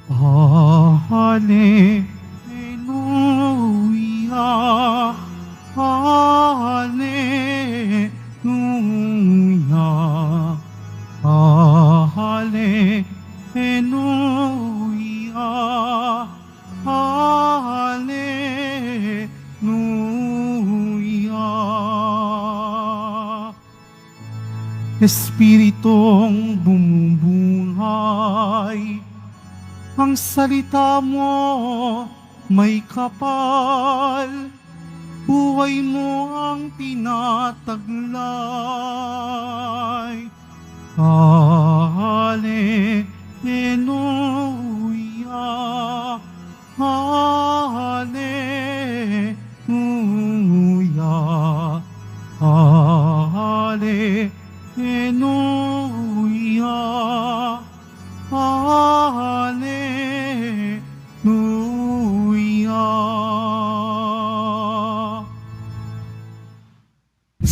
Hallelujah, Hallelujah, Hallelujah, Hallelujah. Espiritong bumubuhay, ang salita mo may kapal, buhay mo ang tinataglay. Hallelujah, Hallelujah, Hallelujah, Hallelujah.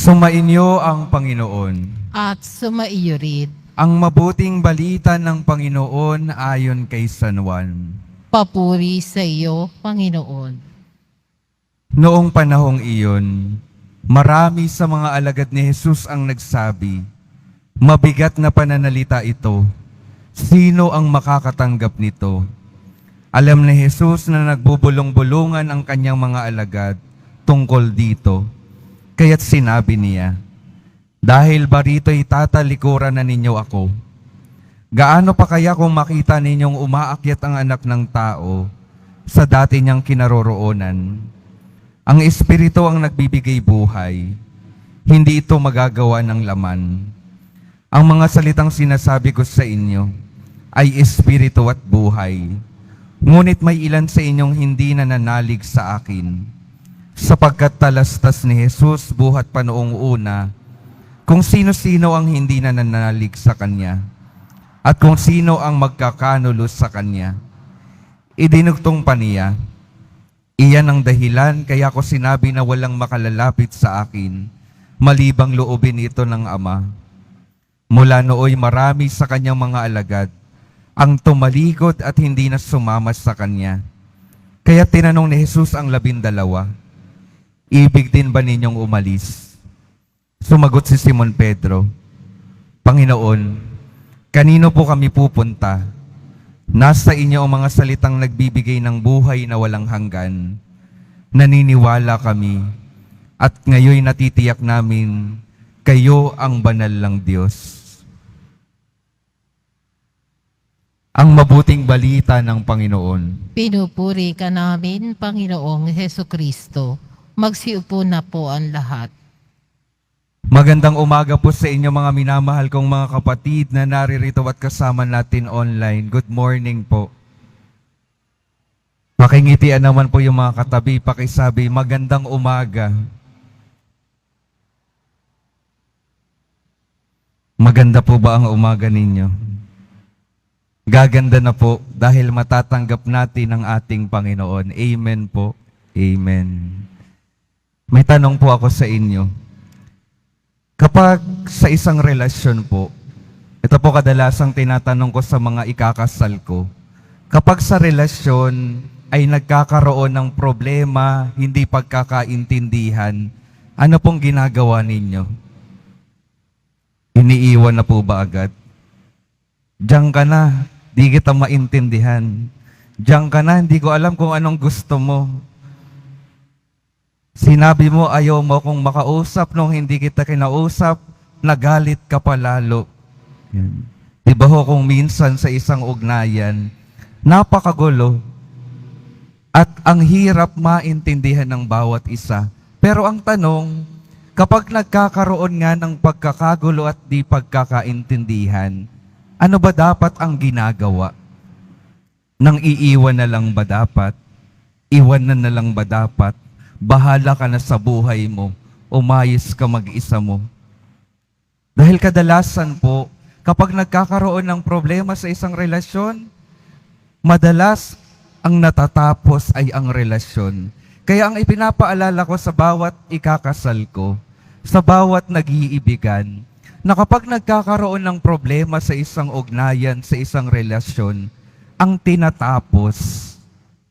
Sumainyo ang Panginoon. At sumaiyo rin. Ang mabuting balita ng Panginoon ayon kay San Juan. Papuri sa iyo, Panginoon. Noong panahong iyon, marami sa mga alagad ni Jesus ang nagsabi, "Mabigat na pananalita ito. Sino ang makakatanggap nito?" Alam ni Jesus na nagbubulong-bulungan ang kanyang mga alagad tungkol dito. Kaya't sinabi niya, "Dahil ba rito'y tatalikuran na ninyo ako? Gaano pa kaya kung makita ninyong umaakyat ang anak ng tao sa dati niyang kinaroroonan? Ang Espiritu ang nagbibigay buhay, hindi ito magagawa ng laman. Ang mga salitang sinasabi ko sa inyo ay Espiritu at buhay. Ngunit may ilan sa inyong hindi nananalig sa akin, sapagkat talastas ni Jesus buhat pa noong una kung sino-sino ang hindi nananalig sa Kanya at kung sino ang magkakanulos sa Kanya. Idinugtong pa niya, iyan ang dahilan kaya ko sinabi na walang makalalapit sa akin, malibang loobin ito ng Ama. Mula nooy marami sa Kanyang mga alagad ang tumalikod at hindi na sumama sa Kanya. Kaya tinanong ni Jesus ang 12, "Ibig din ba ninyong umalis?" Sumagot si Simon Pedro, "Panginoon, kanino po kami pupunta? Nasa inyo ang mga salitang nagbibigay ng buhay na walang hanggan. Naniniwala kami at ngayon natitiyak namin, kayo ang banal ng Diyos." Ang mabuting balita ng Panginoon. Pinupuri ka namin, Panginoong Hesukristo. Magsiupo na po ang lahat. Magandang umaga po sa inyo mga minamahal kong mga kapatid na naririto at kasama natin online. Good morning po. Pakingitian naman po yung mga katabi, pakisabi, magandang umaga. Maganda po ba ang umaga ninyo? Gaganda na po dahil matatanggap natin ang ating Panginoon. Amen po. Amen. May tanong po ako sa inyo. Kapag sa isang relasyon po, ito po kadalasang tinatanong ko sa mga ikakasal ko, kapag sa relasyon ay nagkakaroon ng problema, hindi pagkakaintindihan, ano pong ginagawa ninyo? Iniiwan na po ba agad? Diyan ka na, di kita maintindihan. Diyan ka na, hindi ko alam kung anong gusto mo. Sinabi mo ayaw mo kong makausap, nung hindi kita kinausap, nagalit ka pa lalo. Yan. Di ba ho kung minsan sa isang ugnayan, napakagulo at ang hirap maintindihan ng bawat isa. Pero ang tanong, kapag nagkakaroon nga ng pagkakagulo at di pagkakaintindihan, ano ba dapat ang ginagawa? Nang iiwan na lang ba dapat? Iwan na lang ba dapat? Bahala ka na sa buhay mo. Umayos ka mag-isa mo. Dahil kadalasan po, kapag nagkakaroon ng problema sa isang relasyon, madalas ang natatapos ay ang relasyon. Kaya ang ipinapaalala ko sa bawat ikakasal ko, sa bawat nag-iibigan, na kapag nagkakaroon ng problema sa isang ugnayan, sa isang relasyon, ang tinatapos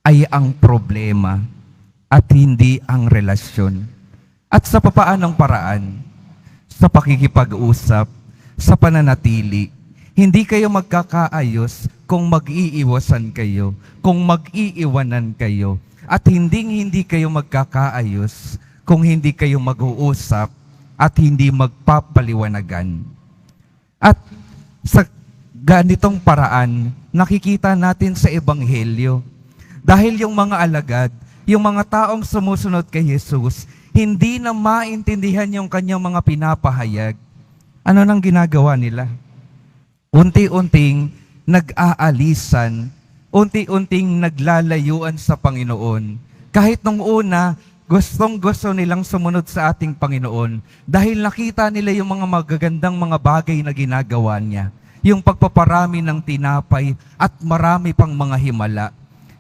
ay ang problema at hindi ang relasyon. At sa papaanong paraan? Sa pakikipag-usap, sa pananatili. Hindi kayo magkakaayos kung mag-iiwasan kayo, kung mag-iiwanan kayo. At hindi kayo magkakaayos kung hindi kayo mag-uusap at hindi magpapaliwanagan. At sa ganitong paraan, nakikita natin sa Ebanghelyo. Dahil yung mga alagad, yung mga taong sumusunod kay Jesus, hindi na maintindihan yung kanyang mga pinapahayag. Ano nang ginagawa nila? Unti-unting nag-aalisan, unti-unting naglalayuan sa Panginoon. Kahit nung una, gustong-gusto nilang sumunod sa ating Panginoon dahil nakita nila yung mga magagandang mga bagay na ginagawa niya. Yung pagpaparami ng tinapay at marami pang mga himala.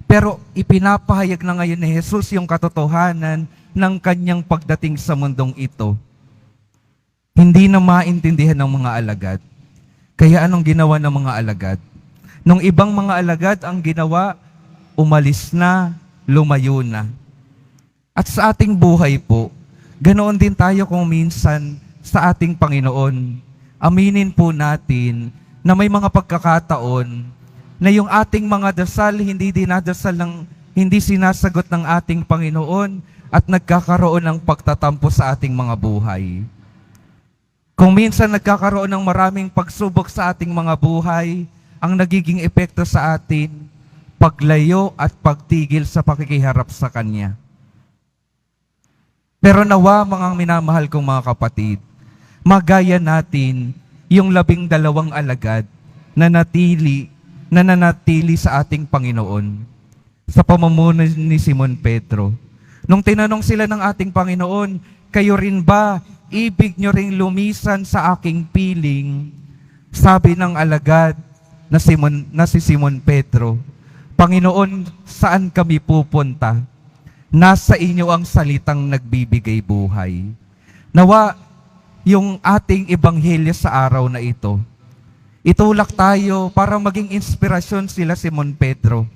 Pero ipinapahayag na ngayon ni Jesus yung katotohanan ng kanyang pagdating sa mundong ito. Hindi na maintindihan ng mga alagad. Kaya anong ginawa ng mga alagad? Nung ibang mga alagad ang ginawa, umalis na, lumayo na. At sa ating buhay po, ganoon din tayo kung minsan sa ating Panginoon. Aminin po natin na may mga pagkakataon na yung ating mga dasal hindi sinasagot ng ating Panginoon at nagkakaroon ng pagtatampo sa ating mga buhay. Kung minsan nagkakaroon ng maraming pagsubok sa ating mga buhay, ang nagiging epekto sa atin, paglayo at pagtigil sa pakikiharap sa Kanya. Pero nawa, mga minamahal kong mga kapatid, magaya natin yung 12 alagad na nanatili sa ating Panginoon sa pamumuno ni Simon Pedro. Nung tinanong sila ng ating Panginoon, kayo rin ba, ibig nyo ring lumisan sa aking piling? Sabi ng alagad na si Simon Pedro, Panginoon, saan kami pupunta? Nasa inyo ang salitang nagbibigay buhay. Nawa, yung ating ebanghelyo sa araw na ito, itulak tayo para maging inspirasyon sila Simon Pedro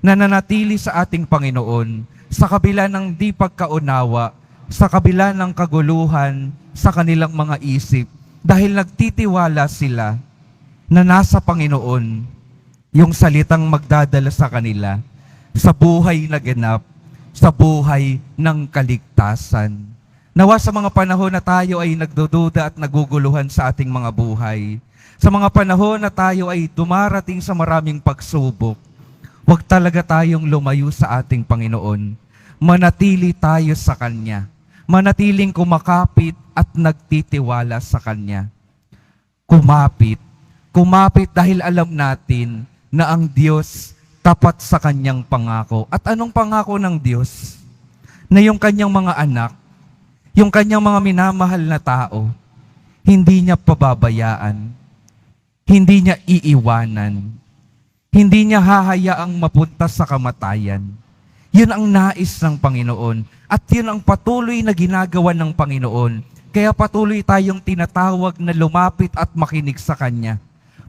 na nanatili sa ating Panginoon sa kabila ng di pagkaunawa, sa kabila ng kaguluhan sa kanilang mga isip dahil nagtitiwala sila na nasa Panginoon yung salitang magdadala sa kanila sa buhay na ganap, sa buhay ng kaligtasan. Nawa sa mga panahon na tayo ay nagdududa at naguguluhan sa ating mga buhay, sa mga panahon na tayo ay dumarating sa maraming pagsubok, huwag talaga tayong lumayo sa ating Panginoon. Manatili tayo sa Kanya. Manatiling kumakapit at nagtitiwala sa Kanya. Kumapit dahil alam natin na ang Diyos tapat sa Kanyang pangako. At anong pangako ng Diyos? Na yung Kanyang mga anak, yung Kanyang mga minamahal na tao, hindi Niya pababayaan, hindi Niya iiwanan, hindi Niya hahayaang mapunta sa kamatayan. Yun ang nais ng Panginoon at yun ang patuloy na ginagawa ng Panginoon. Kaya patuloy tayong tinatawag na lumapit at makinig sa Kanya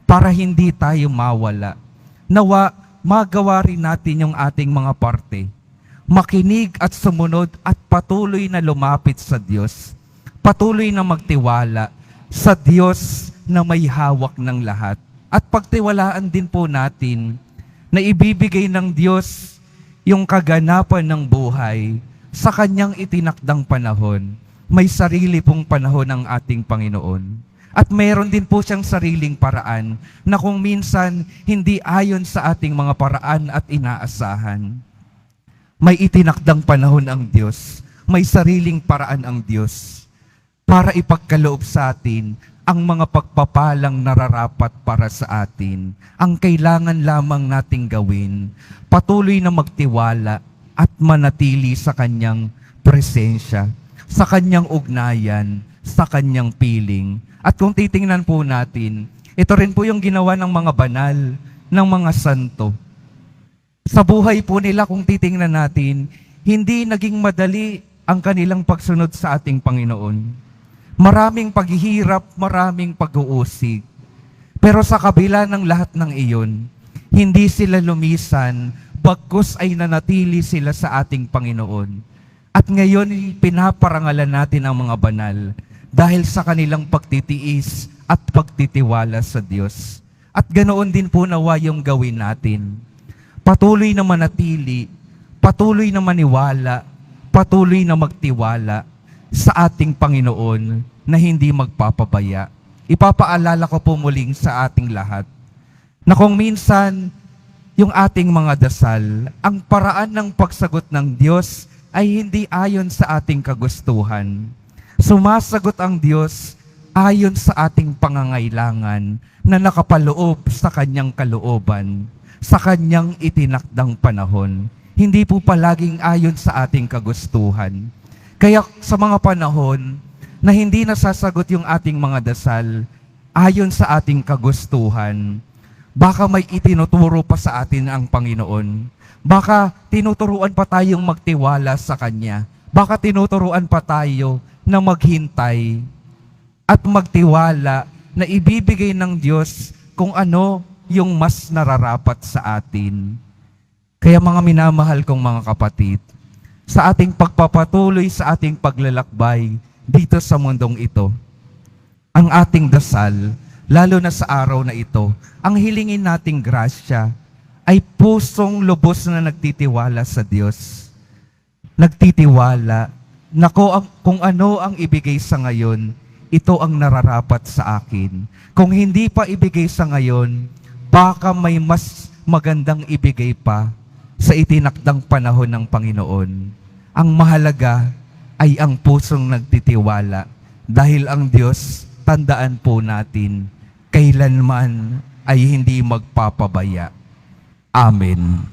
para hindi tayo mawala. Nawa, magawa rin natin yung ating mga parte. Makinig at sumunod at patuloy na lumapit sa Diyos. Patuloy na magtiwala sa Diyos na may hawak ng lahat. At pagtiwalaan din po natin na ibibigay ng Diyos yung kaganapan ng buhay sa Kanyang itinakdang panahon. May sarili pong panahon ang ating Panginoon. At mayroon din po siyang sariling paraan na kung minsan hindi ayon sa ating mga paraan at inaasahan. May itinakdang panahon ang Diyos. May sariling paraan ang Diyos para ipagkaloob sa atin ang mga pagpapalang nararapat para sa atin. Ang kailangan lamang nating gawin, patuloy na magtiwala at manatili sa Kanyang presensya, sa Kanyang ugnayan, sa Kanyang piling. At kung titingnan po natin, ito rin po yung ginawa ng mga banal, ng mga santo. Sa buhay po nila, kung titingnan natin, hindi naging madali ang kanilang pagsunod sa ating Panginoon. Maraming paghihirap, maraming pag-uusig. Pero sa kabila ng lahat ng iyon, Hindi sila lumisan, bagkus ay nanatili sila sa ating Panginoon. At ngayon, pinaparangalan natin ang mga banal dahil sa kanilang pagtitiis at pagtitiwala sa Diyos. At ganoon din po nawa yung gawin natin. Patuloy na manatili, patuloy na maniwala, patuloy na magtiwala sa ating Panginoon na hindi magpapabaya. Ipapaalala ko po muling sa ating lahat na kung minsan yung ating mga dasal, ang paraan ng pagsagot ng Diyos ay hindi ayon sa ating kagustuhan. Sumasagot ang Diyos ayon sa ating pangangailangan na nakapaloob sa Kanyang kalooban, sa Kanyang itinakdang panahon. Hindi po palaging ayon sa ating kagustuhan. Kaya sa mga panahon na hindi nasasagot yung ating mga dasal ayon sa ating kagustuhan, baka may itinuturo pa sa atin ang Panginoon. Baka tinuturuan pa tayong magtiwala sa Kanya. Baka tinuturuan pa tayo na maghintay at magtiwala na ibibigay ng Diyos kung ano yung mas nararapat sa atin. Kaya mga minamahal kong mga kapatid, sa ating pagpapatuloy sa ating paglalakbay dito sa mundong ito, ang ating dasal, lalo na sa araw na ito, ang hilingin nating grasya ay pusong lubos na nagtitiwala sa Diyos. Nagtitiwala na kung ano ang ibigay sa ngayon, ito ang nararapat sa akin. Kung hindi pa ibigay sa ngayon, baka may mas magandang ibigay pa sa itinakdang panahon ng Panginoon. Ang mahalaga ay ang pusong nagtitiwala dahil ang Diyos, tandaan po natin, kailanman ay hindi magpapabaya. Amen.